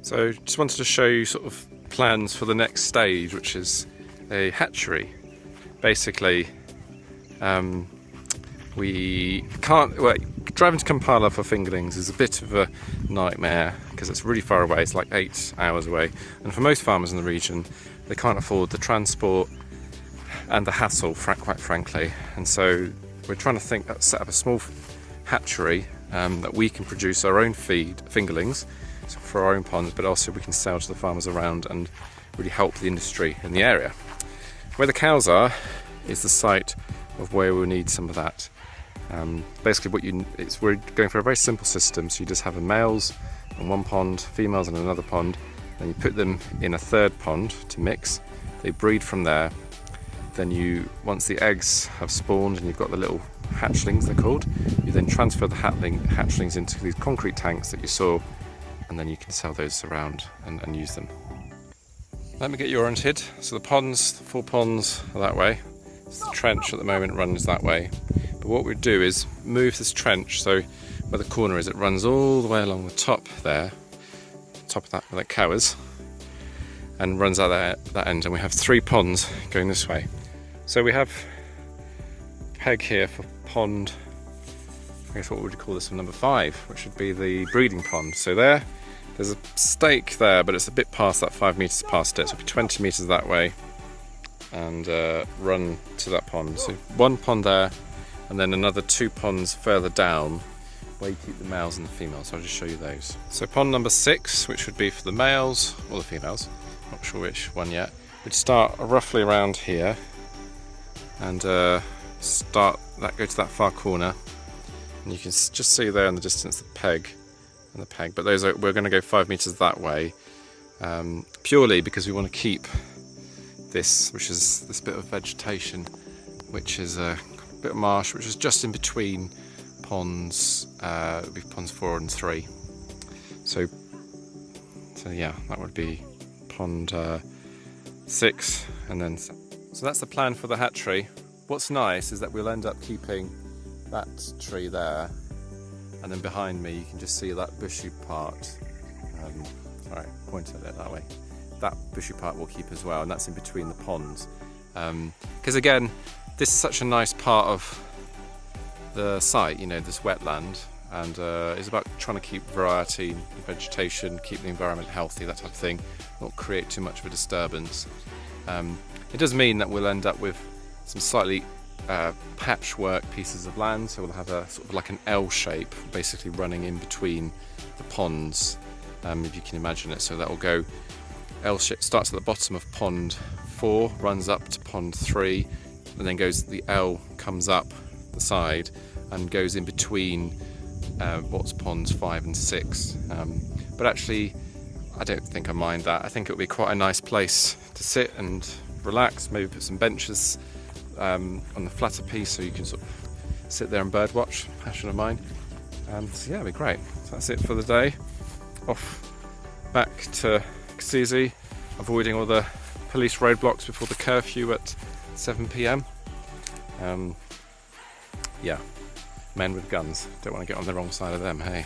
So just wanted to show you sort of plans for the next stage, which is a hatchery. Basically, we can't, well, driving to Kampala for fingerlings is a bit of a nightmare because it's really far away. It's like 8 hours away, and for most farmers in the region, they can't afford the transport and the hassle, quite frankly. And so we're trying to set up a small hatchery that we can produce our own fingerlings for our own ponds, but also we can sell to the farmers around and really help the industry in the area. Where the cows are is the site of where we'll need some of that. Basically we're going for a very simple system, so you just have males in one pond, females in another pond, then you put them in a third pond to mix. They breed from there. Then once the eggs have spawned and you've got the little hatchlings, they're called, you then transfer the hatchlings into these concrete tanks that you saw, and then you can sell those around and use them. Let me get you oriented. So the 4 ponds are that way. So the trench at the moment runs that way. But what we do is move this trench, so where the corner is, it runs all the way along the top there, top of that where that cow is, and runs out that end, and we have 3 ponds going this way. So we have a peg here for pond, I guess what would you call this one, number 5, which would be the breeding pond. So there's a stake there, but it's a bit past that, 5 metres past it, so it'll be 20 metres that way, and run to that pond. So 1 pond there, and then another 2 ponds further down where you keep the males and the females. So I'll just show you those. So pond number 6, which would be for the males or the females, not sure which one yet, we'd start roughly around here and go to that far corner, and you can just see there in the distance the peg, but we're going to go 5 metres that way, purely because we want to keep this, which is this bit of vegetation, which is a bit of marsh, which is just in between ponds, it'll be ponds 4 and 3. So yeah, that would be pond 6, and then so that's the plan for the hatchery. What's nice is that we'll end up keeping that tree there, and then behind me you can just see that bushy part. Sorry, point at it that way. That bushy part we'll keep as well, and that's in between the ponds. Because again, this is such a nice part of the site, this wetland, and it's about trying to keep variety in vegetation, keep the environment healthy, that type of thing, not create too much of a disturbance. It does mean that we'll end up with some slightly patchwork pieces of land, so we'll have a sort of like an L shape basically running in between the ponds, if you can imagine it. So that will go L shape, starts at the bottom of pond 4, runs up to pond 3, and then the L comes up the side and goes in between what's ponds 5 and 6. But actually, I don't think I mind that. I think it would be quite a nice place to sit and relax, maybe put some benches on the flatter piece so you can sort of sit there and bird watch, passion of mine. So yeah, it'd be great. So that's it for the day. Off back to Kasizi, avoiding all the police roadblocks before the curfew at 7 PM. Yeah, men with guns. Don't want to get on the wrong side of them, hey.